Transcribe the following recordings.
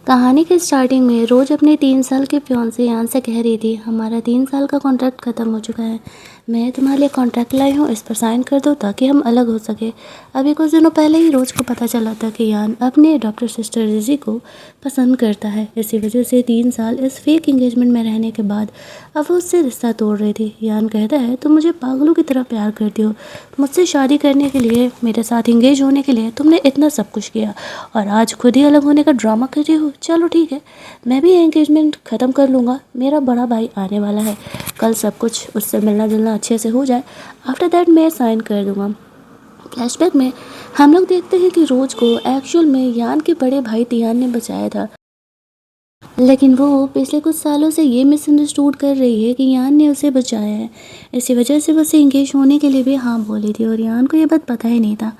कहानी के स्टार्टिंग में रोज अपने 3 साल के फियांसे यान से कह रही थी, हमारा 3 साल का कॉन्ट्रैक्ट ख़त्म हो चुका है। मैं तुम्हारे लिए कॉन्ट्रैक्ट लाई हूँ, इस पर साइन कर दो ताकि हम अलग हो सके। अभी कुछ दिनों पहले ही रोज को पता चला था कि यान अपने डॉक्टर सिस्टर रिजी को पसंद करता है। इसी वजह से 3 साल इस फेक इंगेजमेंट में रहने के बाद अब वो उससे रिश्ता तोड़ रही थी। यान कहता है, तुम मुझे पागलों की तरह प्यार करती हो, मुझसे शादी करने के लिए, मेरे साथ इंगेज होने के लिए तुमने इतना सब कुछ किया और आज खुद ही अलग होने का ड्रामा कर रही हो। चलो ठीक है, मैं भी एंगेजमेंट ख़त्म कर लूँगा, मेरा बड़ा भाई आने वाला है, कल सब कुछ उससे मिलना जुलना अच्छे से हो जाए, आफ्टर दैट मैं साइन कर दूँगा। फ्लैशबैक में हम लोग देखते हैं कि रोज को एक्चुअल में यान के बड़े भाई तियान ने बचाया था, लेकिन वो पिछले कुछ सालों से ये मिसअंडरस्टूड कर रही है कि यान ने उसे बचाया है। इसी वजह से वो उसे इंगेज होने के लिए भी हाँ बोली थी और यान को ये बात पता ही नहीं था।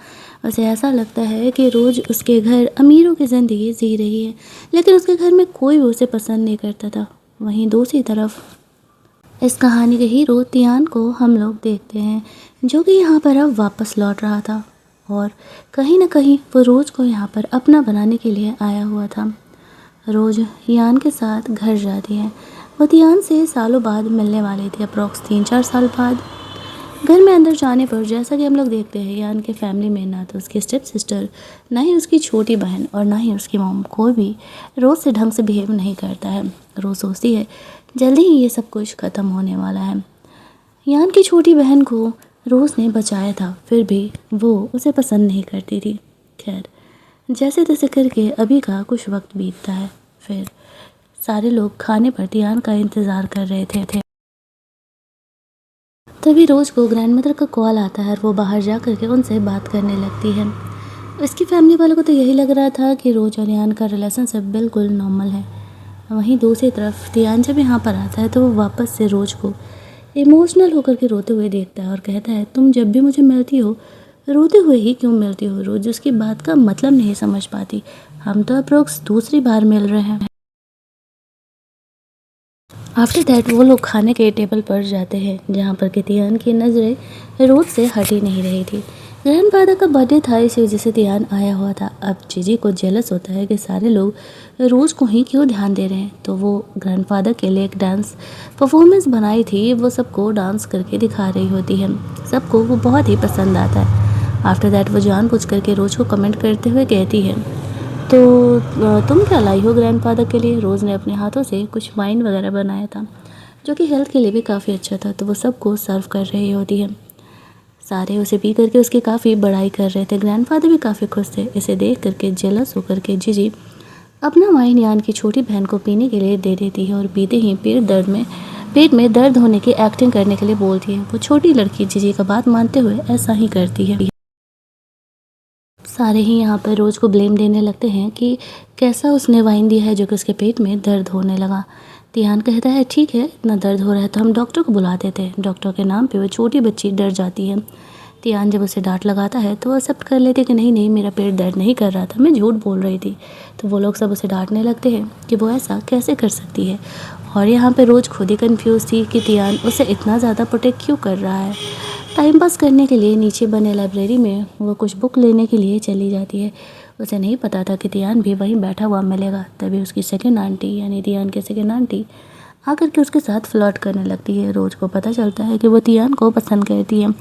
उसे ऐसा लगता है कि रोज उसके घर अमीरों की ज़िंदगी जी रही है, लेकिन उसके घर में कोई भी उसे पसंद नहीं करता था। वहीं दूसरी तरफ इस कहानी के हीरो तियान को हम लोग देखते हैं, जो कि यहाँ पर अब वापस लौट रहा था और कहीं ना कहीं वो रोज को यहाँ पर अपना बनाने के लिए आया हुआ था। रोज यान के साथ घर जाती है। वो तियान से सालों बाद मिलने वाली थी, अप्रॉक्स 3-4 साल बाद। घर में अंदर जाने पर जैसा कि हम लोग देखते हैं, यान के फैमिली में ना तो उसकी स्टेप सिस्टर, ना ही उसकी छोटी बहन और ना ही उसकी मॉम कोई भी रोज़ से ढंग से बिहेव नहीं करता है। रोज़ सोचती है जल्दी ही ये सब कुछ ख़त्म होने वाला है। यान की छोटी बहन को रोज़ ने बचाया था, फिर भी वो उसे पसंद नहीं करती थी। खैर, जैसे तैसे करके अभी का कुछ वक्त बीतता है। फिर सारे लोग खाने पर तियान का इंतज़ार कर रहे थे। तभी रोज को ग्रैंडमदर का कॉल आता है और वो बाहर जा कर के उनसे बात करने लगती है। इसकी फैमिली वालों को तो यही लग रहा था कि रोज और यान का रिलेशनशिप बिल्कुल नॉर्मल है। वहीं दूसरी तरफ तियान जब यहाँ पर आता है तो वो वापस से रोज को इमोशनल होकर के रोते हुए देखता है और कहता है, तुम जब भी मुझे मिलती हो रोते हुए ही क्यों मिलती हो? रोज उसकी बात का मतलब नहीं समझ पाती। हम तो अप्रोक्स दूसरी बार मिल रहे हैं। आफ्टर दैट वो लोग खाने के टेबल पर जाते हैं, जहाँ पर कि तियान की नज़रें रोज से हटी नहीं रही थी। ग्रैंडफादर का बर्थडे था, इसी वजह से तियान आया हुआ था। अब जीजी को जेलस होता है कि सारे लोग रोज को ही क्यों ध्यान दे रहे हैं, तो वो ग्रैंडफादर के लिए एक डांस परफॉर्मेंस बनाई थी, वो सबको डांस करके दिखा रही होती है। सबको वो बहुत ही पसंद आता है। आफ्टर दैट वो जानबूझ करके रोज को कमेंट करते हुए कहती है, तो तुम क्या लाई हो ग्रैंडफादर के लिए? रोज़ ने अपने हाथों से कुछ वाइन वगैरह बनाया था, जो कि हेल्थ के लिए भी काफ़ी अच्छा था, तो वो सबको सर्व कर रही होती है। सारे उसे पी करके उसकी काफ़ी बड़ाई कर रहे थे। ग्रैंडफादर भी काफ़ी खुश थे। इसे देख करके जेलस होकर के जीजी अपना वाइन यान की छोटी बहन को पीने के लिए दे देती है और पीते ही पेट में दर्द होने की एक्टिंग करने के लिए बोलती है। वो छोटी लड़की जीजी का बात मानते हुए ऐसा ही करती है। सारे ही यहाँ पर रोज को ब्लेम देने लगते हैं कि कैसा उसने वाइन दिया है जो कि उसके पेट में दर्द होने लगा। तियान कहता है, ठीक है, इतना दर्द हो रहा है तो हम डॉक्टर को बुला देते हैं। डॉक्टर के नाम पे वो छोटी बच्ची डर जाती है। तियान जब उसे डांट लगाता है तो वो एक्सेप्ट कर लेती है कि नहीं नहीं, मेरा पेट दर्द नहीं कर रहा था, मैं झूठ बोल रही थी। तो वो लोग सब उसे डांटने लगते हैं कि वो ऐसा कैसे कर सकती है। और यहाँ पे रोज खुद ही कंफ्यूज थी कि तियान उसे इतना ज़्यादा प्रोटेक्ट क्यों कर रहा है। टाइम पास करने के लिए नीचे बने लाइब्रेरी में वो कुछ बुक लेने के लिए चली जाती है। उसे नहीं पता था कि तियान भी वहीं बैठा हुआ मिलेगा। तभी उसकी सेकंड आंटी यानी तियान की सेकंड आंटी आकर के उसके साथ फ्लर्ट करने लगती है। रोज को पता चलता है कि वो तियान को पसंद करती है।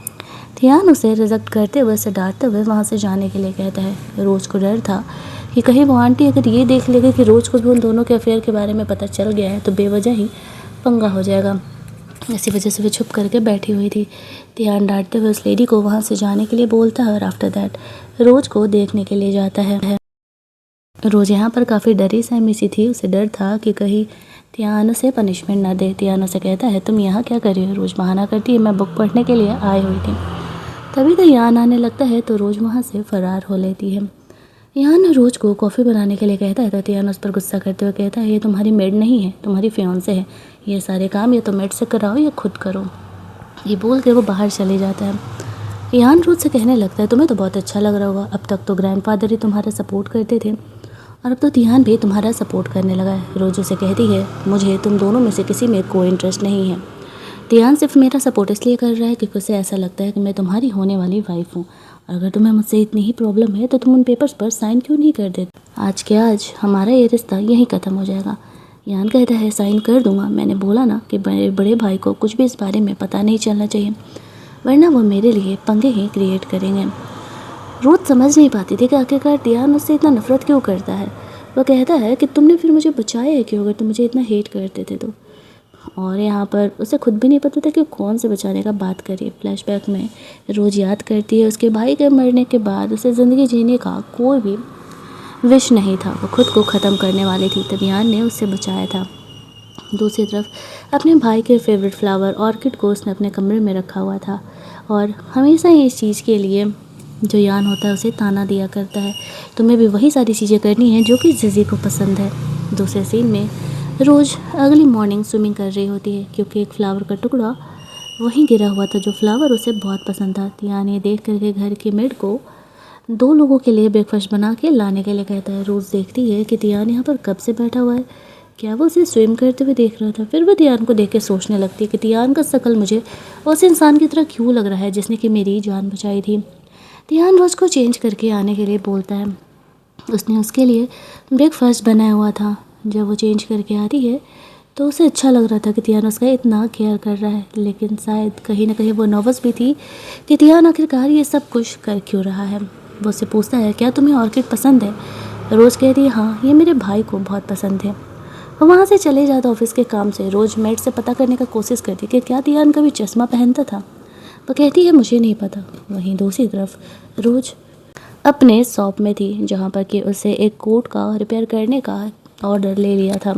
तियान उसे रिजेक्ट करते हुए, उसे डांटते हुए वहाँ से जाने के लिए कहता है। रोज को डर था कि कहीं वो आंटी अगर ये देख लेगी कि रोज को भी उन दोनों के अफेयर के बारे में पता चल गया है तो बेवजह ही पंगा हो जाएगा। इसी वजह से वो छुप करके बैठी हुई थी। तियान डांटते हुए उस लेडी को वहाँ से जाने के लिए बोलता है और आफ्टर दैट रोज को देखने के लिए जाता है। रोज यहाँ पर काफ़ी डरी सहमी सी थी। उसे डर था कि कहीं तियान उसे पनिशमेंट ना दे। तियान उसे कहता है, तुम यहाँ क्या कर रही हो? रोज बहाना करती है, मैं बुक पढ़ने के लिए आई हुई थी। तभी तो यान आने लगता है तो रोज वहाँ से फरार हो लेती है। यान रोज को कॉफ़ी बनाने के लिए कहता है तो तियान उस पर गुस्सा करते हुए कहता है, ये तुम्हारी मेड नहीं है, तुम्हारी फियांसे है। ये सारे काम या तो मेड से कराओ या खुद करो। ये बोल के वो बाहर चले जाता है। यान रोज से कहने लगता है, तुम्हें तो बहुत अच्छा लग रहा होगा, अब तक तो ग्रैंडफादर ही तुम्हारा सपोर्ट करते थे और अब तो तियान भी तुम्हारा सपोर्ट करने लगा है। रोज उसे कहती है, मुझे तुम दोनों में से किसी में कोई इंटरेस्ट नहीं है। तियान सिर्फ मेरा सपोर्ट इसलिए कर रहा है क्योंकि उसे ऐसा लगता है कि मैं तुम्हारी होने वाली वाइफ हूँ। और अगर तुम्हें मुझसे इतनी ही प्रॉब्लम है तो तुम उन पेपर्स पर साइन क्यों नहीं कर देते? आज के आज हमारा ये रिश्ता यहीं ख़त्म हो जाएगा। यान कहता है साइन कर दूंगा, मैंने बोला ना कि बड़े बड़े भाई को कुछ भी इस बारे में पता नहीं चलना चाहिए, वरना वो मेरे लिए पंगे ही क्रिएट करेंगे। रोज समझ नहीं पाती थी कि आखिरकार दियान उससे इतना नफरत क्यों करता है। वो कहता है कि तुमने फिर मुझे बचाया है क्यों, अगर तुम मुझे इतना हेट करते थे तो। और यहाँ पर उसे खुद भी नहीं पता था कि कौन से बचाने का बात करिए। फ्लैशबैक में रोज़ याद करती है उसके भाई के मरने के बाद उसे ज़िंदगी जीने का कोई भी विश नहीं था, वो खुद को ख़त्म करने वाली थी, तब यान ने उससे बचाया था। दूसरी तरफ अपने भाई के फेवरेट फ्लावर ऑर्किड को उसने अपने कमरे में रखा हुआ था और हमेशा ही इस चीज़ के लिए जो यान होता है उसे ताना दिया करता है, तुम्हें भी वही सारी चीज़ें करनी है जो कि जिजी को पसंद है। दूसरे सीन में रोज़ अगली मॉर्निंग स्विमिंग कर रही होती है क्योंकि एक फ्लावर का टुकड़ा वहीं गिरा हुआ था जो फ्लावर उसे बहुत पसंद था। यान ये देख करके घर की मेड को 2 लोगों के लिए ब्रेकफास्ट बना के लाने के लिए कहता है। रोज़ देखती है कि तियान यहाँ पर कब से बैठा हुआ है, क्या वो उसे स्विम करते हुए देख रहा था। फिर वो तियान को देख के सोचने लगती है कि तियान का शक्ल मुझे उस इंसान की तरह क्यों लग रहा है जिसने कि मेरी जान बचाई थी। तियान रोज़ को चेंज करके आने के लिए बोलता है, उसने उसके लिए ब्रेकफास्ट बनाया हुआ था। जब वो चेंज करके आती है तो उसे अच्छा लग रहा था कि तियान उसका इतना केयर कर रहा है, लेकिन शायद कहीं ना कहीं वो नर्वस भी थी कि तियान आखिरकार ये सब कुछ कर क्यों रहा है। वो उससे पूछता है, क्या तुम्हें ऑर्किड पसंद है? रोज़ कहती है, हाँ ये मेरे भाई को बहुत पसंद है। वो वहाँ से चले जाता ऑफिस के काम से। रोज़ मेड से पता करने का कोशिश करती कि क्या तियान कभी चश्मा पहनता था। वो कहती है मुझे नहीं पता। वहीं दूसरी तरफ रोज़ अपने शॉप में थी जहाँ पर कि उसे एक कोट का रिपेयर करने का ऑर्डर ले लिया था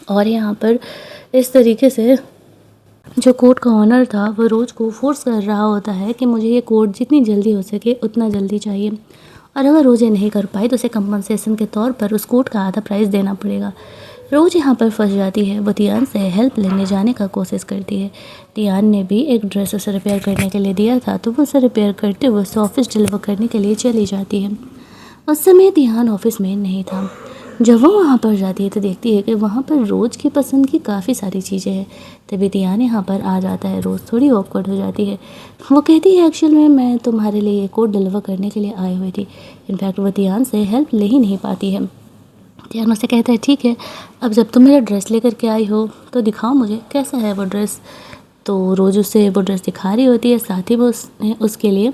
और यहाँ पर इस तरीके से जो कोर्ट का ऑनर था वो रोज़ को फोर्स कर रहा होता है कि मुझे ये कोर्ट जितनी जल्दी हो सके उतना जल्दी चाहिए और अगर रोज़ ये नहीं कर पाई तो उसे कंपनसेशन के तौर पर उस कोर्ट का आधा प्राइस देना पड़ेगा। रोज़ यहाँ पर फंस जाती है। वो तियान से हेल्प लेने जाने का कोशिश करती है। तियान ने भी एक ड्रेस उसे रिपेयर करने के लिए दिया था तो वो उसे रिपेयर करते हुए उसे ऑफिस डिलीवर करने के लिए चली जाती है। उस समय तियान ऑफिस में नहीं था। जब वो वहाँ पर जाती है तो देखती है कि वहाँ पर रोज़ की पसंद की काफ़ी सारी चीज़ें हैं। तभी तियान यहाँ पर आ जाता है। रोज़ थोड़ी ऑकवर्ड हो जाती है। वो कहती है, एक्चुअल में मैं तुम्हारे लिए ये कोट डिलीवर करने के लिए आई हुई थी। इनफैक्ट वो तियान से हेल्प ले ही नहीं पाती है। तियान उससे कहता है, ठीक है अब जब तुम मेरा ड्रेस लेकर के आई हो तो दिखाओ मुझे कैसा है वो ड्रेस। तो रोज़ उसे वो ड्रेस दिखा रही होती है। साथ ही वो उसने उसके लिए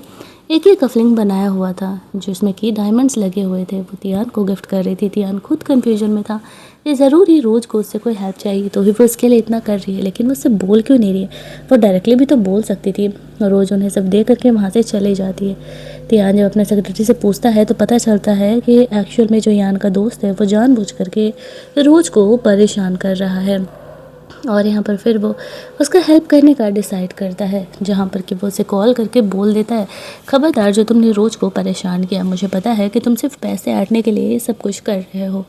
एक ही कफलिंग बनाया हुआ था जिसमें कि डायमंड्स लगे हुए थे, वो तियान को गिफ्ट कर रही थी। तियान खुद कन्फ्यूजन में था ये ज़रूर ही रोज़ को उससे कोई हेल्प चाहिए तो भी वो उसके लिए इतना कर रही है, लेकिन वो उससे बोल क्यों नहीं रही है। वो डायरेक्टली भी तो बोल सकती थी। रोज़ उन्हें सब दे करके वहाँ से चली जाती है। तियान जब अपने सेक्रेटरी से पूछता है तो पता चलता है कि एक्चुअल में जो यान का दोस्त है वो जानबूझ करके रोज़ को परेशान कर रहा है और यहाँ पर फिर वो उसका हेल्प करने का डिसाइड करता है, जहाँ पर कि वो उसे कॉल करके बोल देता है, खबरदार जो तुमने रोज़ को परेशान किया, मुझे पता है कि तुम सिर्फ पैसे ऐंठने के लिए ये सब कुछ कर रहे हो।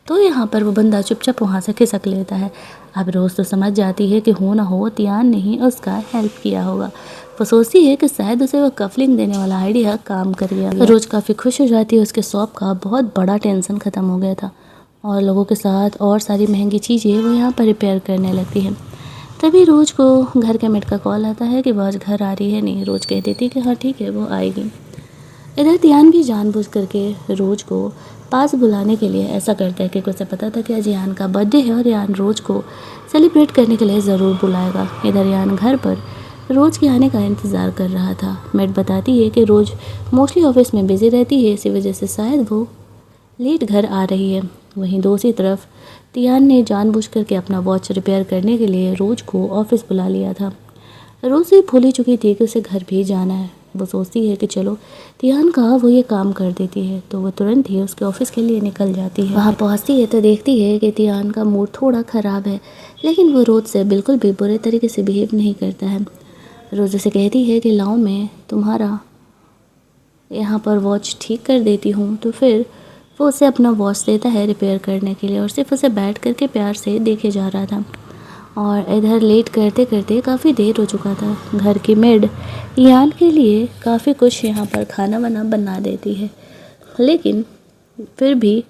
तो यहाँ पर वो बंदा चुपचाप वहाँ से खिसक लेता है। अब रोज़ तो समझ जाती है कि हो ना हो तियान ने ही उसका हेल्प किया होगा। वो सोचती है कि शायद उसे वो कफलिंग देने वाला आइडिया काम कर गया। रोज़ काफ़ी खुश हो जाती है, उसके शॉप का बहुत बड़ा टेंशन ख़त्म हो गया था और लोगों के साथ और सारी महंगी चीज़ें वो यहाँ पर रिपेयर करने लगती है। तभी रोज़ को घर के मेड का कॉल आता है कि वो आज घर आ रही है नहीं। रोज़ कह देती है कि हाँ ठीक है वो आएगी। इधर तियान भी जानबूझ करके रोज़ को पास बुलाने के लिए ऐसा करता है कि उसे पता था कि आज यान का बर्थडे है और यान रोज़ को सेलिब्रेट करने के लिए ज़रूर बुलाएगा। इधर यान घर पर रोज़ के आने का इंतज़ार कर रहा था। मेड बताती है कि रोज़ मोस्टली ऑफिस में बिज़ी रहती है, इसी वजह से शायद वो लेट घर आ रही है। वहीं दूसरी तरफ तियान ने जानबूझ करके अपना वॉच रिपेयर करने के लिए रोज़ को ऑफिस बुला लिया था। रोज़ ही भूल ही चुकी थी कि उसे घर भी जाना है। वो सोचती है कि चलो तियान का वो ये काम कर देती है, तो वो तुरंत ही उसके ऑफिस के लिए निकल जाती है। वहाँ पहुँचती है तो देखती है कि तियान का मूड थोड़ा ख़राब है, लेकिन वो रोज़ से बिल्कुल भी बुरे तरीके से बिहेव नहीं करता है। रोज़ उसे कहती है कि लाओ मैं तुम्हारा यहाँ पर वॉच ठीक कर देती हूँ। तो फिर वो उसे अपना वॉच देता है रिपेयर करने के लिए और सिर्फ उसे बैठ करके प्यार से देखे जा रहा था। और इधर लेट करते करते काफ़ी देर हो चुका था। घर की मेड यान के लिए काफ़ी कुछ यहाँ पर खाना वाना बना देती है, लेकिन फिर भी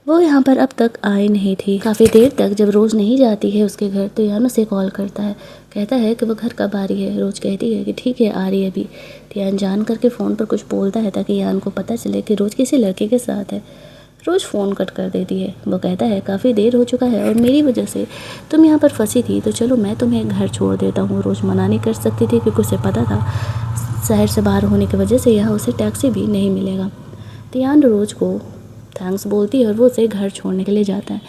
वो यहाँ पर अब तक आई नहीं थी। काफ़ी देर तक जब रोज़ नहीं जाती है उसके घर तो यान उसे कॉल करता है, कहता है कि वो घर कब आ रही है। रोज़ कहती है कि ठीक है आ रही है अभी। यान जान करके फ़ोन पर कुछ बोलता है ताकि यान को पता चले कि रोज़ किसी लड़के के साथ है। रोज़ फ़ोन कट कर देती है। वो कहता है काफ़ी देर हो चुका है और मेरी वजह से तुम यहाँ पर फंसी थी, तो चलो मैं तुम्हें घर छोड़ देता हूँ। रोज़ मना नहीं कर सकती थी क्योंकि उसे पता था शहर से बाहर होने की वजह से यहाँ उसे टैक्सी भी नहीं मिलेगा। तियान रोज़ को थैंक्स बोलती है और वो उसे घर छोड़ने के लिए जाता है।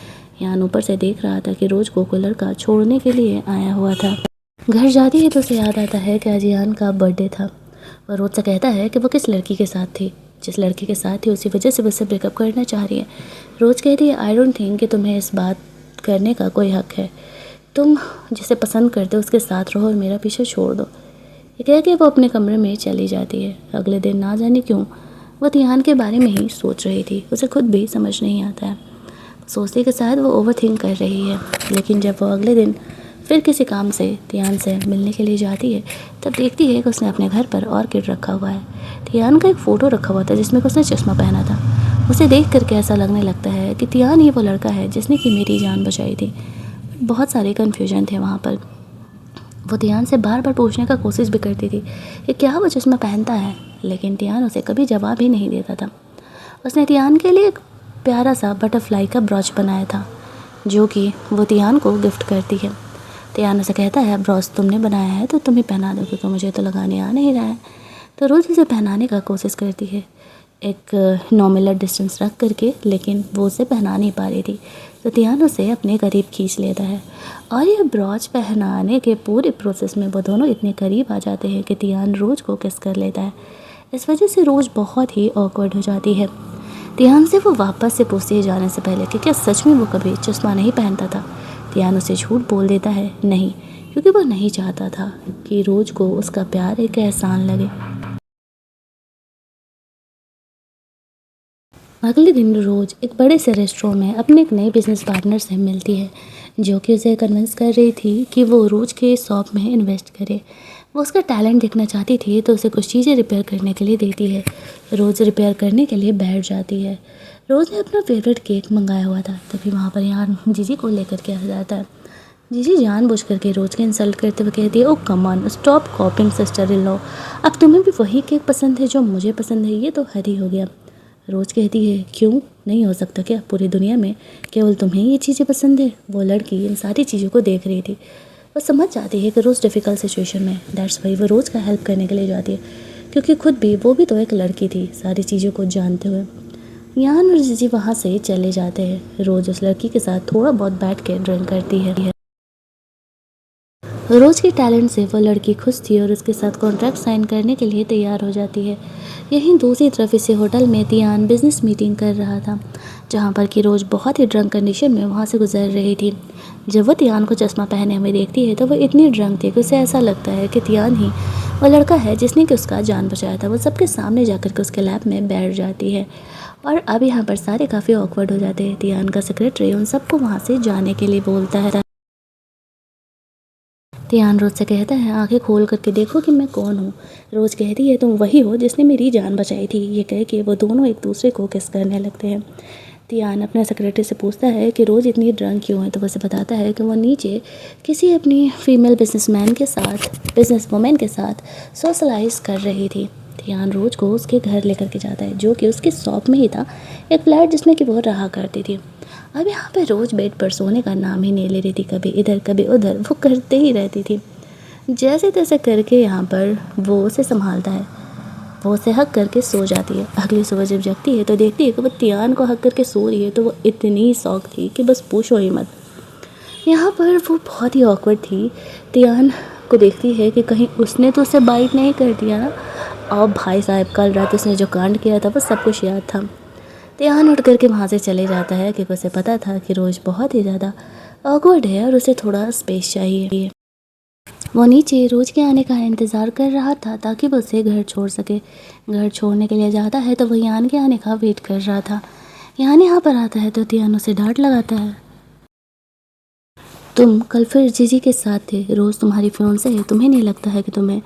यान ऊपर से देख रहा था कि रोज़ को कोई लड़का छोड़ने के लिए आया हुआ था। घर जाती है तो उसे याद आता है कि आज यान का बर्थडे था और रोज़ से कहता है कि वो किस लड़की के साथ थी, जिस लड़की के साथ थी उसी वजह से उससे ब्रेकअप करना चाह रही है। रोज़ कहती है आई डोंट थिंक कि तुम्हें इस बात करने का कोई हक है। तुम जिसे पसंद करते हो उसके साथ रहो और मेरा पीछे छोड़ दो। ये कह के वो अपने कमरे में चली जाती है। अगले दिन ना जाने क्यों वो तियान के बारे में ही सोच रही थी। उसे खुद भी समझ नहीं आता है। सोचने के साथ वो ओवर थिंक कर रही है। लेकिन जब वो अगले दिन फिर किसी काम से तियान से मिलने के लिए जाती है तब देखती है कि उसने अपने घर पर ऑर्किड रखा हुआ है। तियान का एक फ़ोटो रखा हुआ था जिसमें उसने चश्मा पहना था। उसे देख करके ऐसा लगने लगता है कि तियान ही वो लड़का है जिसने कि मेरी जान बचाई थी। बहुत सारे कन्फ्यूजन थे वहाँ पर। वो तियान से बार बार पूछने का कोशिश भी करती थी कि क्या वो चश्मा पहनता है, लेकिन तियान उसे कभी जवाब ही नहीं देता था। उसने तियान के लिए एक प्यारा सा बटरफ्लाई का ब्रॉच बनाया था जो कि वो तियान को गिफ्ट करती है। तियान उसे कहता है ब्रॉच तुमने बनाया है तो तुम ही पहना दो क्योंकि मुझे तो लगाने आ नहीं रहा है। तो रोज़ इसे पहनाने का कोशिश करती है एक 9 मीटर डिस्टेंस रख करके, लेकिन वो उसे पहना नहीं पा रही थी। तो तियान उसे अपने करीब खींच लेता है और ये ब्रॉच पहनाने के पूरे प्रोसेस में वो दोनों इतने करीब आ जाते हैं कि तियान रोज़ को किस कर लेता है। इस वजह से रोज़ बहुत ही ऑकवर्ड हो जाती है। तियान से वो वापस से पूछती है जाने से पहले कि क्या सच में वो कभी चश्मा नहीं पहनता था। तियान उसे झूठ बोल देता है नहीं, क्योंकि वो नहीं चाहता था कि रोज़ को उसका प्यार एक एहसान लगे। अगले दिन रोज़ एक बड़े से रेस्टोरेंट में अपने एक नए बिजनेस पार्टनर से मिलती है जो कि उसे कन्विंस कर रही थी कि वो रोज़ के शॉप में इन्वेस्ट करे। वो उसका टैलेंट देखना चाहती थी तो उसे कुछ चीज़ें रिपेयर करने के लिए देती है। रोज़ रिपेयर करने के लिए बैठ जाती है। रोज़ ने अपना फेवरेट केक मंगाया हुआ था, तभी वहाँ पर यहाँ जीजी को लेकर के आ जाता है। जीजी जानबूझ करके रोज़ के इंसल्ट करते हुए कहती है oh come on stop copying sister in law. अब तुम्हें भी वही केक पसंद है जो मुझे पसंद है, ये तो हद ही हो गया। रोज़ कहती है क्यों नहीं हो सकता क्या, पूरी दुनिया में केवल तुम्हें ये चीज़ें पसंद है। वो लड़की इन सारी चीज़ों को देख रही थी। वो समझ जाती है कि रोज़ डिफ़िकल्ट सिचुएशन में, दैट्स वाई वो रोज़ का हेल्प करने के लिए जाती है क्योंकि खुद भी वो भी तो एक लड़की थी सारी चीज़ों को जानते हुए। यान और जीजी वहाँ से चले जाते हैं। रोज़ उस लड़की के साथ थोड़ा बहुत बैठ के ड्रिंक करती है। रोज़ के टैलेंट से वो लड़की खुश थी और उसके साथ कॉन्ट्रैक्ट साइन करने के लिए तैयार हो जाती है। यहीं दूसरी तरफ इसे होटल में तियान बिजनेस मीटिंग कर रहा था जहाँ पर कि रोज़ बहुत ही ड्रंक कंडीशन में वहाँ से गुजर रही थी। जब वो तियान को चश्मा पहने हुए देखती है तो वो इतनी ड्रंक थी कि उसे ऐसा लगता है कि तियान ही वो लड़का है जिसने कि उसका जान बचाया था। वो सबके सामने जाकर के उसके लैब में बैठ जाती है और अब यहाँ पर सारे काफ़ी ऑकवर्ड हो जाते हैं। तियान का सेक्रेटरी उन सबको वहाँ से जाने के लिए बोलता है। तियान रोज़ से कहता है आंखें खोल करके देखो कि मैं कौन हूँ। रोज़ कहती है तुम वही हो जिसने मेरी जान बचाई थी। ये कह के वो दोनों एक दूसरे को किस करने लगते हैं। तियान अपने सेक्रेटरी से पूछता है कि रोज़ इतनी ड्रंक क्यों है, तो वैसे बताता है कि वो नीचे किसी अपनी फीमेल बिजनेस वुमेन के साथ सोशलाइज कर रही थी। तियान रोज़ को उसके घर लेकर के जाता है जो कि उसकी शॉप में ही था, एक फ्लैट जिसमें कि वो रहा करती थी। अब यहाँ पे रोज़ बेड पर सोने का नाम ही नहीं ले रही थी, कभी इधर कभी उधर वो करते ही रहती थी। जैसे तैसे करके यहाँ पर वो उसे संभालता है। वो उसे हक करके सो जाती है। अगली सुबह जब जगती है तो देखती है कि वो तियान को हक करके सो रही है, तो वो इतनी शौक थी कि बस पूछो ही मत। यहाँ पर वो बहुत ही ऑकवर्ड थी। तियान को देखती है कि कहीं उसने तो उसे बाइट नहीं कर दिया ना। और भाई साहब कल रात उसने जो कांड किया था वो सब कुछ याद था। तियान उठ करके वहाँ से चले जाता है क्योंकि उसे पता था कि रोज़ बहुत ही ज़्यादा ऑकवर्ड है और उसे थोड़ा स्पेस चाहिए। वो नीचे रोज़ के आने का इंतज़ार कर रहा था ताकि वो उसे घर छोड़ सके। घर छोड़ने के लिए जाता है तो वो यान के आने का वेट कर रहा था। यान यहाँ पर आता है तो तियान उसे डांट लगाता है, तुम कल फिर जीजी के साथ थे, रोज़ तुम्हारी फियांसे है, तुम्हें नहीं लगता है कि तुम्हें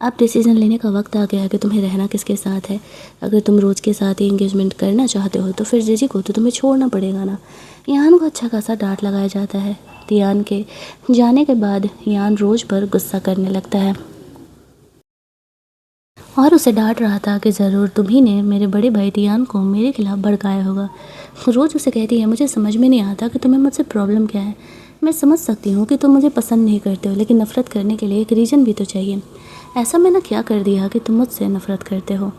अब डिसीज़न लेने का वक्त आ गया है कि तुम्हें रहना किसके साथ है। अगर तुम रोज़ के साथ ही इंगेजमेंट करना चाहते हो तो फिर जीजी को तो तुम्हें छोड़ना पड़ेगा ना। यान को अच्छा खासा डांट लगाया जाता है। तियान के जाने के बाद यान रोज़ पर गुस्सा करने लगता है। और उसे डांट रहा था कि ज़रूर तुम्ही ने मेरे बड़े भाई तियान को मेरे खिलाफ़ भड़काया होगा। रोज़ उसे कहती है, मुझे समझ में नहीं आता कि तुम्हें मुझसे प्रॉब्लम क्या है। मैं समझ सकती हूँ कि तुम मुझे पसंद नहीं करते हो, लेकिन नफ़रत करने के लिए एक रीज़न भी तो चाहिए। ऐसा मैंने क्या कर दिया कि तुम मुझसे नफ़रत करते हो।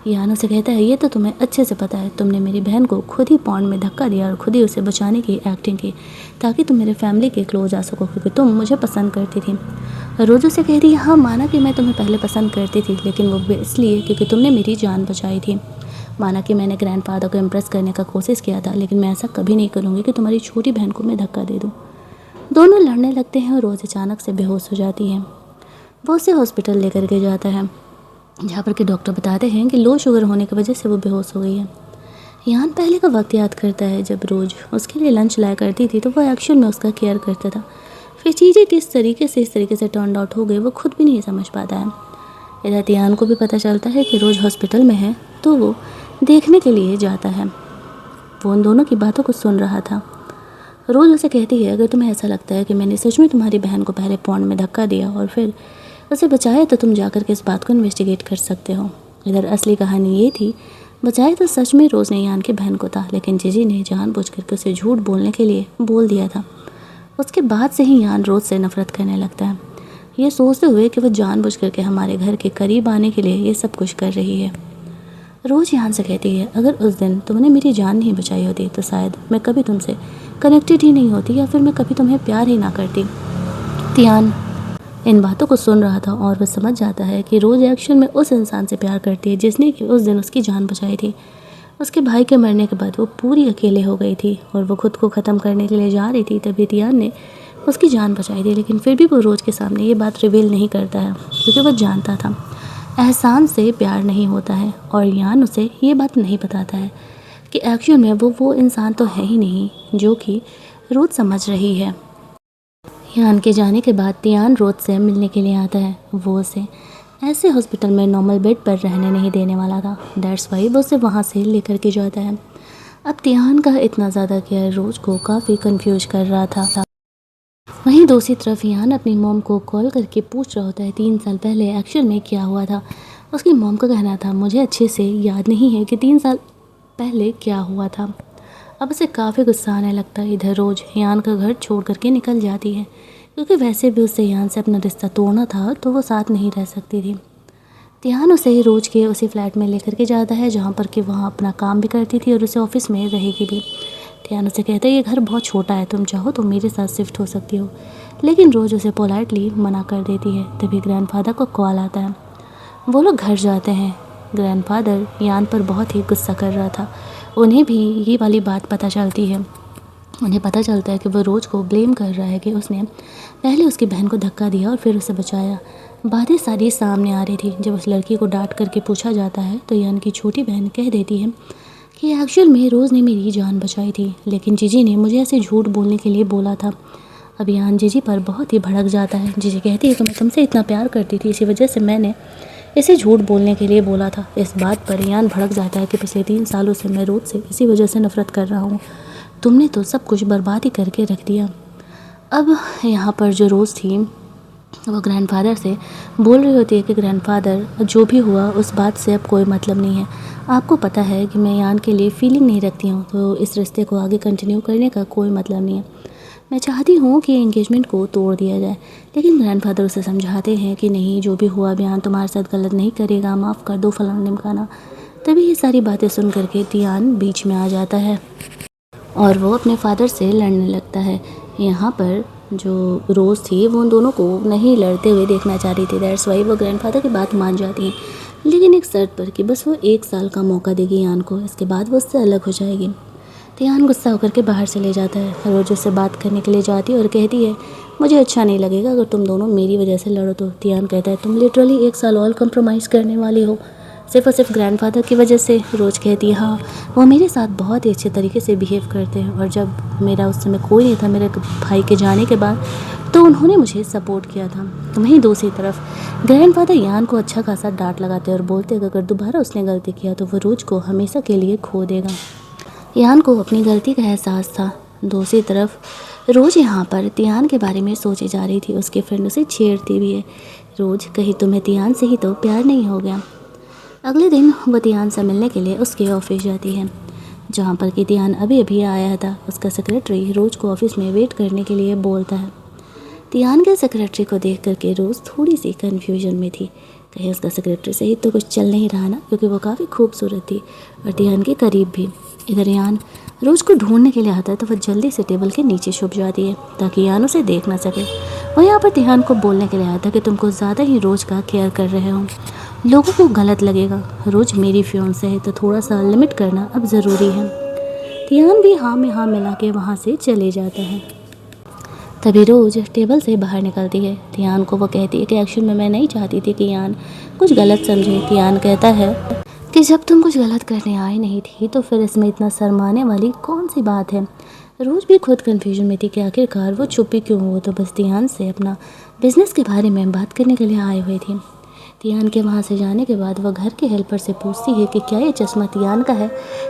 यान उसे कहता है, ये तो तुम्हें अच्छे से पता है, तुमने मेरी बहन को खुद ही पॉन्ड में धक्का दिया और खुद ही उसे बचाने की एक्टिंग की ताकि तुम मेरे फैमिली के क्लोज आ सको, क्योंकि तुम मुझे पसंद करती थी। रोज़ उसे कह रही है, हाँ माना कि मैं तुम्हें पहले पसंद करती थी, लेकिन वो इसलिए क्योंकि तुमने मेरी जान बचाई थी। माना कि मैंने ग्रैंडफादर को इम्प्रेस करने का कोशिश किया था, लेकिन मैं ऐसा कभी नहीं करूँगी कि तुम्हारी छोटी बहन को मैं धक्का दे दूँ। दोनों लड़ने लगते हैं और रोज़ अचानक से बेहोश हो जाती है। वो उसे हॉस्पिटल लेकर के जाता है, जहाँ पर के डॉक्टर बताते हैं कि लो शुगर होने की वजह से वो बेहोश हो गई है। यान पहले का वक्त याद करता है जब रोज़ उसके लिए लंच लाया करती थी, तो वो एक्चुअल में उसका केयर करता था। फिर चीज़ें किस तरीके से इस तरीके से टर्न आउट हो गई वो खुद भी नहीं समझ पाता है। इधर तियान को भी पता चलता है कि रोज़ हॉस्पिटल में है, तो वो देखने के लिए जाता है। वो उन दोनों की बातों को सुन रहा था। रोज़ उसे कहती है, अगर तुम्हें ऐसा लगता है कि मैंने सच में तुम्हारी बहन को पहले पॉन्ड में धक्का दिया और फिर उसे बचाया, तो तुम जाकर के इस बात को इन्वेस्टिगेट कर सकते हो। इधर असली कहानी ये थी, बचाया तो सच में रोज़ ने यान की बहन को था, लेकिन जीजी ने जानबूझ करके उसे झूठ बोलने के लिए बोल दिया था। उसके बाद से ही यान रोज़ से नफरत करने लगता है, ये सोचते हुए कि वो जानबूझ करके हमारे घर के करीब आने के लिए ये सब कुछ कर रही है। रोज़ यान से कहती है, अगर उस दिन तुमने मेरी जान नहीं बचाई होती तो शायद मैं कभी तुमसे कनेक्टेड ही नहीं होती, या फिर मैं कभी तुम्हें प्यार ही ना करती। तियान इन बातों को सुन रहा था और वह समझ जाता है कि रोज़ एक्शन में उस इंसान से प्यार करती है जिसने कि उस दिन उसकी जान बचाई थी। उसके भाई के मरने के बाद वो पूरी अकेले हो गई थी और वो खुद को ख़त्म करने के लिए जा रही थी, तभी तियान ने उसकी जान बचाई थी। लेकिन फिर भी वो रोज़ के सामने ये बात रिवील नहीं करता है, क्योंकि वो जानता था एहसान से प्यार नहीं होता है, और यान उसे ये बात नहीं बताता है कि एक्चुअल में वो इंसान तो है ही नहीं जो कि रोज़ समझ रही है। यान के जाने के बाद तियान रोज़ से मिलने के लिए आता है। वो उसे ऐसे हॉस्पिटल में नॉर्मल बेड पर रहने नहीं देने वाला था, दैट्स वाई वो उसे वहाँ से लेकर के जाता है। अब तियान का इतना ज़्यादा केयर रोज़ को काफ़ी कंफ्यूज कर रहा था। वहीं दूसरी तरफ यान अपनी मॉम को कॉल करके पूछ रहा होता है 3 साल पहले एक्चुअल में क्या हुआ था। उसकी मॉम का कहना था, मुझे अच्छे से याद नहीं है कि 3 साल पहले क्या हुआ था। अब उसे काफ़ी गुस्सा आने लगता है। इधर रोज़ यान का घर छोड़ करके निकल जाती है, क्योंकि वैसे भी उससे यान से अपना रिश्ता तोड़ना था, तो वो साथ नहीं रह सकती थी। तियान उसे रोज़ के उसी फ्लैट में लेकर के जाता है, जहाँ पर कि वहाँ अपना काम भी करती थी और उसे ऑफिस में रहेगी भी। तियान उसे कहता है, ये घर बहुत छोटा है, तुम चाहो तो मेरे साथ शिफ्ट हो सकती हो, लेकिन रोज़ उसे पोलाइटली मना कर देती है। तभी ग्रैंडफादर को कॉल आता है। वो लोग घर जाते हैं। ग्रैंडफादर यान पर बहुत ही गुस्सा कर रहा था। उन्हें भी ये वाली बात पता चलती है। उन्हें पता चलता है कि वो रोज़ को ब्लेम कर रहा है कि उसने पहले उसकी बहन को धक्का दिया और फिर उसे बचाया। बातें सारी सामने आ रही थी। जब उस लड़की को डांट करके पूछा जाता है, तो यान की छोटी बहन कह देती है कि एक्चुअल में रोज़ ने मेरी जान बचाई थी, लेकिन जीजी ने मुझे ऐसे झूठ बोलने के लिए बोला था। अब यान जीजी पर बहुत ही भड़क जाता है। जीजी कहती है कि मैं तुमसे इतना प्यार करती थी, इसी वजह से मैंने इसे झूठ बोलने के लिए बोला था। इस बात पर यान भड़क जाता है कि पिछले 3 सालों से मैं रोज़ से इसी वजह से नफ़रत कर रहा हूँ। तुमने तो सब कुछ बर्बाद ही करके रख दिया। अब यहाँ पर जो रोज़ थी वो ग्रैंडफादर से बोल रही होती है कि ग्रैंडफादर, जो भी हुआ उस बात से अब कोई मतलब नहीं है। आपको पता है कि मैं यान के लिए फीलिंग नहीं रखती हूँ, तो इस रिश्ते को आगे कंटिन्यू करने का कोई मतलब नहीं है। मैं चाहती हूँ कि एंगेजमेंट को तोड़ दिया जाए, लेकिन ग्रैंडफादर उसे समझाते हैं कि नहीं, जो भी हुआ बयान तुम्हारे साथ गलत नहीं करेगा, माफ़ कर दो, फलाना ढिमकाना। तभी ये सारी बातें सुन करके तियान बीच में आ जाता है और वो अपने फादर से लड़ने लगता है। यहाँ पर जो रोज़ थी वो उन दोनों को नहीं लड़ते हुए देखना चाह रही थी, दैट्स वाई वो ग्रैंडफादर की बात मान जाती है, लेकिन एक शर्त पर कि बस वो 1 साल का मौका देगी यान को, इसके बाद वो उससे अलग हो जाएगी। तियान गुस्सा होकर के बाहर से ले जाता है। रोज़ उससे बात करने के लिए जाती है और कहती है, मुझे अच्छा नहीं लगेगा अगर तुम दोनों मेरी वजह से लड़ो तो। तियान कहता है, तुम लिटरली 1 साल और कंप्रोमाइज़ करने वाली हो सिर्फ और सिर्फ ग्रैंडफादर की वजह से। रोज़ कहती है, हाँ वो मेरे साथ बहुत ही अच्छे तरीके से बिहेव करते हैं, और जब मेरा उस समय कोई नहीं था मेरे भाई के जाने के बाद, तो उन्होंने मुझे सपोर्ट किया था। वहीं दूसरी तरफ ग्रैंडफादर यान को अच्छा खासा डांट लगाते और बोलते कि अगर दोबारा उसने गलती किया तो वो रोज़ को हमेशा के लिए खो देगा। यान को अपनी गलती का एहसास था। दूसरी तरफ रोज़ यहाँ पर तियान के बारे में सोचे जा रही थी। उसके फ्रेंड उसे छेड़ती भी है, रोज़ कहीं तुम्हें तियान से ही तो प्यार नहीं हो गया। अगले दिन वो तियान से मिलने के लिए उसके ऑफिस जाती है, जहाँ पर कि तियान अभी अभी आया था। उसका सेक्रेटरी रोज को ऑफिस में वेट करने के लिए बोलता है। तियान के सेक्रेटरी को देख करके रोज़ थोड़ी सी कन्फ्यूजन में थी। कहीं उसका सेक्रेटरी सही तो कुछ चल नहीं रहा ना, क्योंकि वो काफ़ी खूबसूरत थी और तियान के करीब भी। इधर यान रोज़ को ढूंढने के लिए आता है तो वह जल्दी से टेबल के नीचे छुप जाती है ताकि यान उसे देख ना सके। वो यहाँ पर तियान को बोलने के लिए आता है कि तुमको ज़्यादा ही रोज़ का केयर कर रहे हो, लोगों को गलत लगेगा। रोज़ मेरी फियांसे है तो थोड़ा सा लिमिट करना अब ज़रूरी है। तियान भी हाँ में हाँ मिला के वहाँ से चले जाता है। तभी रोज़ टेबल से बाहर निकलती है। तियान को वो कहती है कि एक्चुअल में मैं नहीं चाहती थी कि यान कुछ गलत समझे। तियान कहता है कि जब तुम कुछ गलत करने आई नहीं थी तो फिर इसमें इतना शर्माने वाली कौन सी बात है। रोज़ भी खुद कन्फ्यूजन में थी कि आखिरकार वो चुप्पी क्यों हो, तो बस तियान से अपना बिजनेस के बारे में बात करने के लिए आए हुए थी। तियान के वहाँ से जाने के बाद वह घर के हेल्पर से पूछती है कि क्या ये चश्मा तियान का है,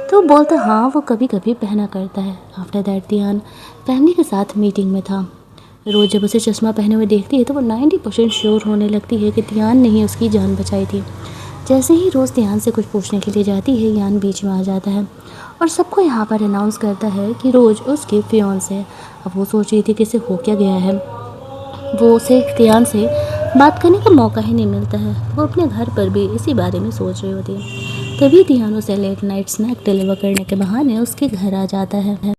तो वो बोलता हाँ वो कभी कभी पहना करता है। आफ्टर दैट तियान फैमिली के साथ मीटिंग में था। रोज़ जब उसे चश्मा पहने हुए देखती है तो वो 90% श्योर होने लगती है कि तियान ने ही उसकी जान बचाई थी। जैसे ही रोज़ तियान से कुछ पूछने के लिए जाती है, यान बीच में आ जाता है और सबको यहाँ पर अनाउंस करता है कि रोज़ उसकी फियांसे है। अब वो सोच रही थी कि इसे हो क्या गया है, वो उसे तियान से बात करने का मौका ही नहीं मिलता है। वो अपने घर पर भी इसी बारे में सोच रही होती है। तभी तियान उसे लेट नाइट स्नैक डिलीवर करने के बहाने उसके घर आ जाता है।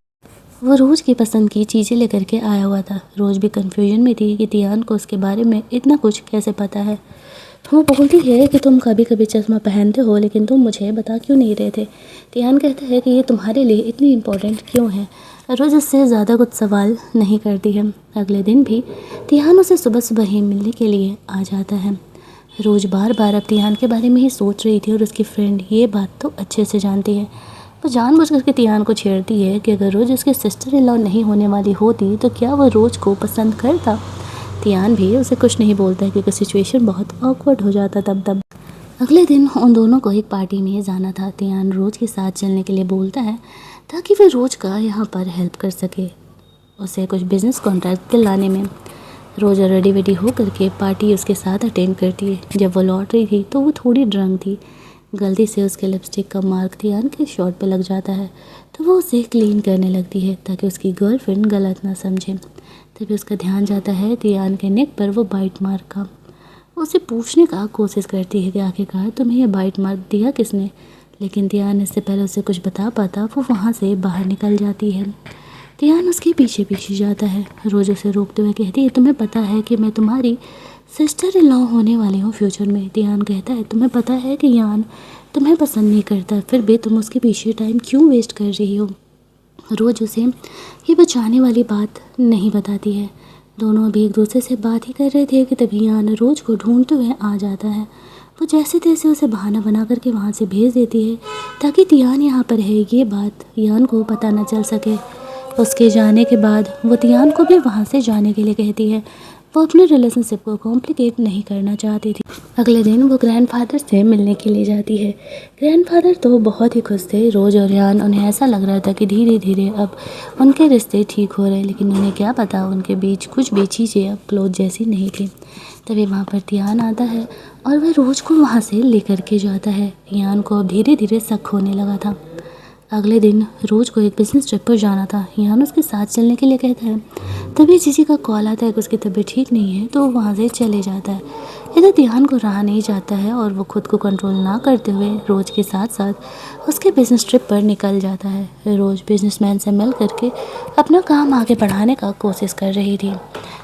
वो रोज़ की पसंद की चीज़ें लेकर के आया हुआ था। रोज़ भी कन्फ्यूजन में थी कि तियान को उसके बारे में इतना कुछ कैसे पता है। वो बोलती है कि तुम कभी कभी चश्मा पहनते हो लेकिन तुम मुझे बता क्यों नहीं रहे थे। तियान कहता है कि ये तुम्हारे लिए इतनी इम्पोर्टेंट क्यों है। रोज़ उससे ज़्यादा कुछ सवाल नहीं करती है। अगले दिन भी तियान उसे सुबह सुबह ही मिलने के लिए आ जाता है। रोज़ बार बार अब तियान के बारे में ही सोच रही थी और उसकी फ्रेंड ये बात तो अच्छे से जानती है। वो जानबूझ करके तियान को छेड़ती है कि अगर रोज़ उसकी सिस्टर इन लॉ नहीं होने वाली होती तो क्या वो रोज़ को पसंद करता। तियान भी उसे कुछ नहीं बोलता है क्योंकि सिचुएशन बहुत ऑकवर्ड हो जाता तब। अगले दिन उन दोनों को एक पार्टी में जाना था। तियान रोज़ के साथ चलने के लिए बोलता है ताकि वह रोज़ का यहाँ पर हेल्प कर सके, उसे कुछ बिजनेस कॉन्ट्रैक्ट दिलाने में। रोज़ रेडी वेडी हो करके पार्टी उसके साथ अटेंड करती है। जब वो लौट रही थी तो वो थोड़ी ड्रंक थी। गलती से उसके लिपस्टिक का मार्क तियान के शर्ट पे लग जाता है तो वो उसे क्लीन करने लगती है ताकि उसकी गर्लफ्रेंड गलत ना समझे। तभी उसका ध्यान जाता है तियान के नेक पर वो बाइट मार्क का। वो उसे पूछने का कोशिश करती है कि आखिरकार तुम्हें यह बाइट मार्क दिया किसने, लेकिन तियान इससे पहले उसे कुछ बता पाता वो वहाँ से बाहर निकल जाती है। तियान उसके पीछे पीछे जाता है। रोज़ उसे रोकते हुए कहती है तुम्हें पता है कि मैं तुम्हारी सिस्टर इन लॉ होने वाली हूँ फ्यूचर में। तियान कहता है तुम्हें पता है कि यान तुम्हें पसंद नहीं करता, फिर भी तुम उसके पीछे टाइम क्यों वेस्ट कर रही हो। रोज़ उसे ये बचाने वाली बात नहीं बताती है। दोनों अभी एक दूसरे से बात ही कर रहे थे कि तभी यान रोज़ को ढूंढते हुए आ जाता है। वो जैसे तैसे उसे बहाना बना करके वहाँ से भेज देती है ताकि तियान यहाँ पर है ये बात यान को पता न चल सके। उसके जाने के बाद वो तियान को भी वहाँ से जाने के लिए कहती है। वो अपने रिलेशनशिप को कॉम्प्लिकेट नहीं करना चाहती थी। अगले दिन वो ग्रैंडफादर से मिलने के लिए जाती है। ग्रैंडफादर तो बहुत ही खुश थे। रोज़ और यान उन्हें ऐसा लग रहा था कि धीरे धीरे अब उनके रिश्ते ठीक हो रहे, लेकिन उन्हें क्या पता उनके बीच कुछ भी चीज़ें अब क्लोज जैसी नहीं थी। तभी वहाँ पर तियान आता है और वह रोज़ को वहाँ से लेकर के जाता है। यान को अब धीरे धीरे शक होने लगा था। अगले दिन रोज़ को एक बिजनेस ट्रिप पर जाना था। यान उसके साथ चलने के लिए कहता है। तभी जीजी का कॉल आता है कि उसकी तबीयत ठीक नहीं है, तो वो वहाँ से चले जाता है। इधर ध्यान को रहा नहीं जाता है और वो खुद को कंट्रोल ना करते हुए रोज़ के साथ साथ उसके बिजनेस ट्रिप पर निकल जाता है। रोज़ बिजनेसमैन से मिल करके अपना काम आगे बढ़ाने का कोशिश कर रही थी।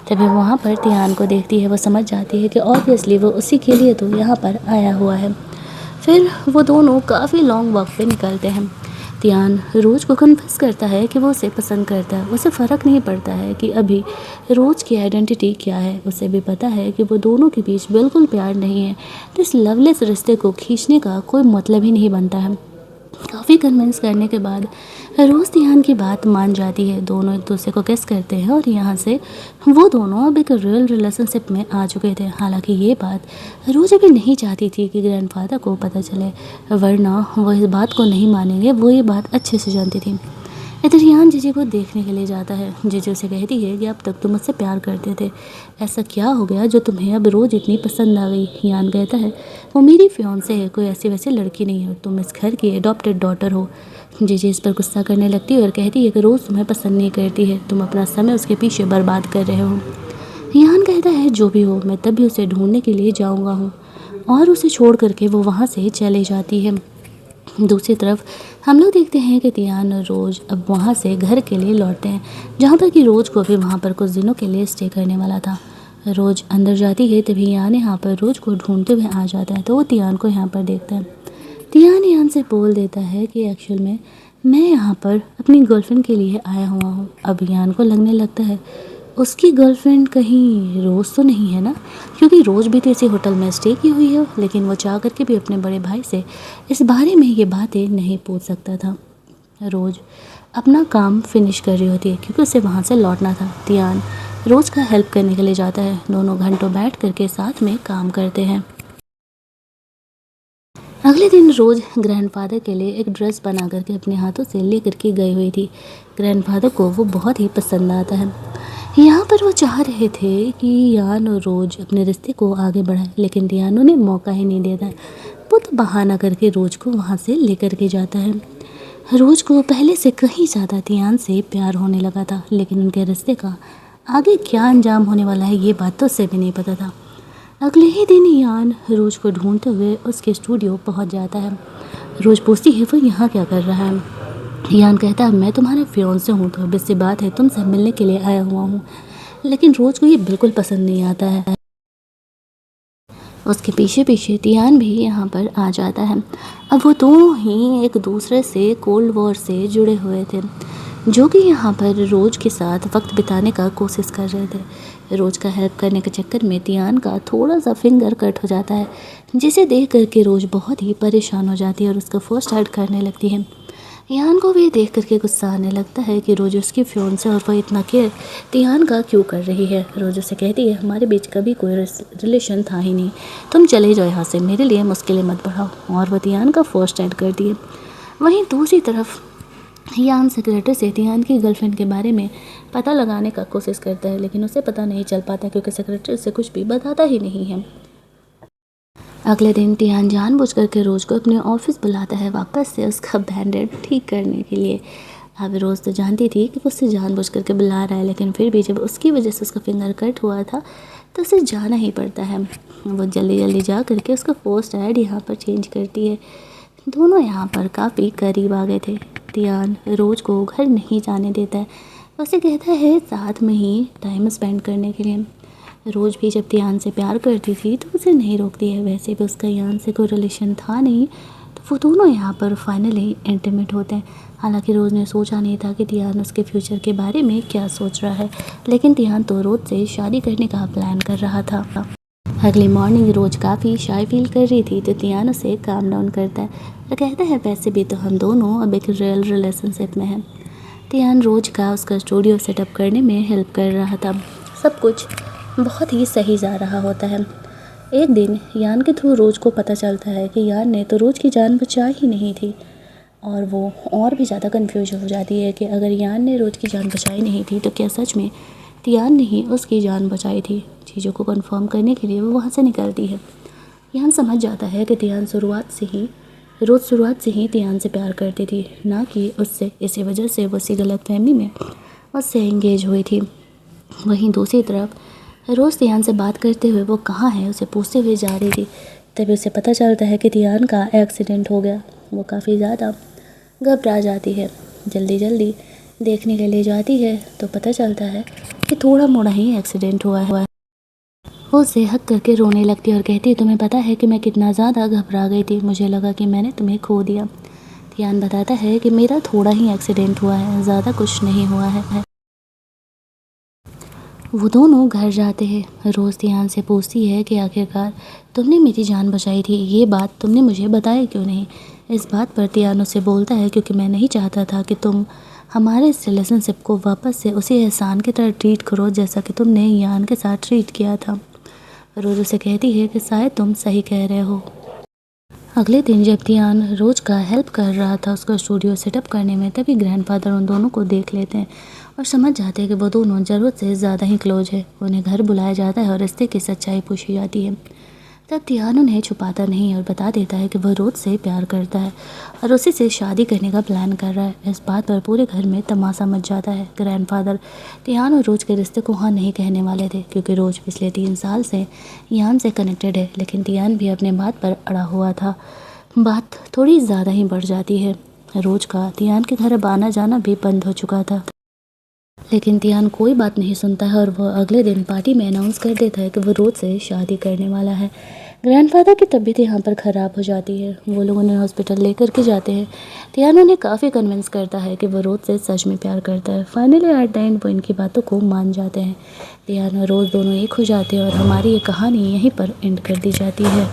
तभी वहाँ पर तियान को देखती है। वो समझ जाती है कि ऑब्वियसली वो उसी के लिए तो यहाँ पर आया हुआ है। फिर वो दोनों काफ़ी लॉन्ग वॉक पे निकलते हैं। तियान रोज़ को कन्फेस करता है कि वो उसे पसंद करता है। उसे फ़र्क नहीं पड़ता है कि अभी रोज़ की आइडेंटिटी क्या है। उसे भी पता है कि वो दोनों के बीच बिल्कुल प्यार नहीं है, तो इस लवलेस रिश्ते को खींचने का कोई मतलब ही नहीं बनता है। काफ़ी कन्विंस करने के बाद रोज़ तियान की बात मान जाती है। दोनों एक दूसरे को किस करते हैं और यहाँ से वो दोनों अब एक रियल रिलेशनशिप में आ चुके थे। हालांकि ये बात रोज़ अभी नहीं चाहती थी कि ग्रैंडफादर को पता चले, वरना वो इस बात को नहीं मानेंगे। वो ये बात अच्छे से जानती थी। इधर यान जीजी को देखने के लिए जाता है। जीजी उसे कहती है कि अब तक तुम मुझसे प्यार करते थे, ऐसा क्या हो गया जो तुम्हें अब रोज़ इतनी पसंद आ गई। यान कहता है वो मेरी फियांसे है, कोई ऐसी वैसी लड़की नहीं है, तुम इस घर की अडॉप्टेड डॉटर हो। जीजी इस पर गुस्सा करने लगती है और कहती है कि रोज़ तुम्हें पसंद नहीं करती है, तुम अपना समय उसके पीछे बर्बाद कर रहे हो। यान कहता है जो भी हो, मैं तभी उसे ढूंढने के लिए जाऊंगा हूँ, और उसे छोड़ करके वो वहाँ से चले जाती है। दूसरी तरफ हम लोग देखते हैं कि तियान और रोज़ अब वहाँ से घर के लिए लौटते हैं, जहाँ पर कि रोज़ को भी वहाँ पर कुछ दिनों के लिए स्टे करने वाला था। रोज़ अंदर जाती है तभी यान यहाँ पर रोज़ को ढूंढते हुए आ जाता है, तो वो तियान को यहाँ पर देखता है। तियान यान से बोल देता है कि एक्चुअल में मैं यहाँ पर अपनी गर्लफ्रेंड के लिए आया हुआ हूँ। अब यान को लगने लगता है उसकी गर्लफ्रेंड कहीं रोज़ तो नहीं है ना, क्योंकि रोज़ भी तो इसी होटल में स्टे की हुई है, लेकिन वो चाह करके भी अपने बड़े भाई से इस बारे में ये बातें नहीं पूछ सकता था। रोज़ अपना काम फिनिश कर रही होती है क्योंकि उसे वहाँ से लौटना था। तियान रोज़ का हेल्प करने के लिए जाता है, दोनों घंटों बैठ करके साथ में काम करते हैं। अगले दिन रोज़ ग्रैंडफादर के लिए एक ड्रेस बना करके अपने हाथों से ले करके गई हुई थी। ग्रैंडफादर को वो बहुत ही पसंद आता है। यहाँ पर वो चाह रहे थे कि यान और रोज़ अपने रिश्ते को आगे बढ़ाए, लेकिन डियानो ने मौका ही नहीं देता है। वो तो बहाना करके रोज़ को वहाँ से ले करके जाता है। रोज़ को पहले से कहीं ज़्यादा तियान से प्यार होने लगा था, लेकिन उनके रिश्ते का आगे क्या अंजाम होने वाला है ये बात तो उसे भी नहीं पता था। अगले ही दिन यान रोज़ को ढूंढते हुए उसके स्टूडियो पहुंच जाता है। रोज़ पूछती है वो यहाँ क्या कर रहा है। यान कहता है मैं तुम्हारा फियांसे हूँ, तो obvious सी बात है तुमसे मिलने के लिए आया हुआ हूँ। लेकिन रोज़ को ये बिल्कुल पसंद नहीं आता है। उसके पीछे पीछे तियान भी यहाँ पर आ जाता है। अब वो दोनों ही एक दूसरे से कोल्ड वॉर से जुड़े हुए थे, जो कि यहाँ पर रोज़ के साथ वक्त बिताने का कोशिश कर रहे थे। रोज़ का हेल्प करने के चक्कर में तियान का थोड़ा सा फिंगर कट हो जाता है, जिसे देख करके रोज़ बहुत ही परेशान हो जाती है और उसका फर्स्ट एड करने लगती है। तियान को भी देख करके गुस्सा आने लगता है कि रोज़ उसकी फियांसे और वह इतना केयर तियान का क्यों कर रही है। रोज़ उसे कहती है हमारे बीच कभी कोई रिलेशन था ही नहीं, तुम चले जाओ यहाँ से, मेरे लिए मुश्किलें मत बढ़ाओ, और वह तियान का फर्स्ट एड करती है। वहीं दूसरी तरफ यान सेक्रेटरी से तियान की गर्लफ्रेंड के बारे में पता लगाने का कोशिश करता है, लेकिन उसे पता नहीं चल पाता क्योंकि सेक्रेटरी उसे कुछ भी बताता ही नहीं है। अगले दिन तियान जानबूझ करके रोज़ को अपने ऑफिस बुलाता है वापस से उसका बैंडेड ठीक करने के लिए। अब रोज़ तो जानती थी कि वो उससे जानबूझ करके बुला रहा है, लेकिन फिर भी जब उसकी वजह से उसका फिंगर कट हुआ था तो उसे जाना ही पड़ता है। वो जल्दी जल्दी जा करके उसका पोस्ट ऐड यहाँ पर चेंज करती है। दोनों यहाँ पर काफ़ी करीब आ गए थे। तियान रोज़ को घर नहीं जाने देता है, उसे कहता है साथ में ही टाइम स्पेंड करने के लिए। रोज़ भी जब तियान से प्यार करती थी तो उसे नहीं रोकती है, वैसे भी उसका यान से कोई रिलेशन था नहीं, तो वो दोनों यहाँ पर फाइनली इंटीमेट होते हैं। हालांकि रोज़ ने सोचा नहीं था कि तियान उसके फ्यूचर के बारे में क्या सोच रहा है, लेकिन तियान तो रोज़ से शादी करने का प्लान कर रहा था। अगली मॉर्निंग रोज़ काफ़ी शाय फील कर रही थी, तो तियान उसे काम डाउन करता है और कहता है वैसे भी तो हम दोनों अब एक रियल रिलेशनशिप में हैं। तियान रोज़ का उसका स्टूडियो सेटअप करने में हेल्प कर रहा था। सब कुछ बहुत ही सही जा रहा होता है। एक दिन यान के थ्रू रोज़ को पता चलता है कि यान ने तो रोज़ की जान बचाई ही नहीं थी, और वो और भी ज़्यादा कंफ्यूज हो जाती है कि अगर यान ने रोज़ की जान बचाई नहीं थी तो क्या सच में तियान ने ही उसकी जान बचाई थी। चीज़ों को कंफर्म करने के लिए वो वहाँ से निकलती है। यान समझ जाता है कि तियान शुरुआत से ही तियान से प्यार करती थी, ना कि उससे। इसी वजह से वो उसी गलतफहमी में उससे एंगेज हुई थी। वहीं दूसरी तरफ रोज़ तियान से बात करते हुए वो कहाँ है उसे पूछते हुए जा रही थी, तभी उसे पता चलता है कि तियान का एक्सीडेंट हो गया। वो काफ़ी ज़्यादा घबरा जाती है, जल्दी जल्दी देखने के लिए जाती है तो पता चलता है कि थोड़ा मोड़ा ही एक्सीडेंट हुआ है। वो उसे हक करके रोने लगती है और कहती है तुम्हें पता है कि मैं कितना ज़्यादा घबरा गई थी, मुझे लगा कि मैंने तुम्हें खो दिया। तियान बताता है कि मेरा थोड़ा ही एक्सीडेंट हुआ है, ज़्यादा कुछ नहीं हुआ है। वो दोनों घर जाते हैं। रोज़ तियान से पूछती है कि आखिरकार तुमने मेरी जान बचाई थी, ये बात तुमने मुझे बताया क्यों नहीं। इस बात पर तियान उसे बोलता है क्योंकि मैं नहीं चाहता था कि तुम हमारे इस रिलेशनशिप को वापस से उसी एहसान की तरह ट्रीट करो जैसा कि तुमने यान के साथ ट्रीट किया था। रोज़ उसे कहती है कि शायद तुम सही कह रहे हो। अगले दिन जब तियान रोज का हेल्प कर रहा था उसका स्टूडियो सेटअप करने में, तभी ग्रैंडफादर उन दोनों को देख लेते हैं और समझ जाते हैं कि वो दोनों ज़रूरत से ज़्यादा ही क्लोज है। उन्हें घर बुलाया जाता है और रिश्ते की सच्चाई पूछी जाती है। तब तियान उन्हें छुपाता नहीं और बता देता है कि वह रोज से प्यार करता है और उसी से शादी करने का प्लान कर रहा है। इस बात पर पूरे घर में तमाशा मच जाता है। ग्रैंडफादर तियान और रोज के रिश्ते को हाँ नहीं कहने वाले थे, क्योंकि रोज पिछले 3 साल से यान से कनेक्टेड है, लेकिन तियान भी अपने बात पर अड़ा हुआ था। बात थोड़ी ज़्यादा ही बढ़ जाती है। रोज का तियान के घर अब आना जाना भी बंद हो चुका था, लेकिन तियान कोई बात नहीं सुनता है और वह अगले दिन पार्टी में अनाउंस कर देता है कि वह रोज से शादी करने वाला है। ग्रैंडफादर की तबीयत यहाँ पर ख़राब हो जाती है। वो लोग उन्हें हॉस्पिटल लेकर के जाते हैं। तियान उन्हें काफ़ी कन्विंस करता है कि वह रोज से सच में प्यार करता है। फाइनली एट द एंड वो इनकी बातों को मान जाते हैं। तियान और रोज दोनों एक हो जाते हैं और हमारी ये कहानी यहीं पर एंड कर दी जाती है।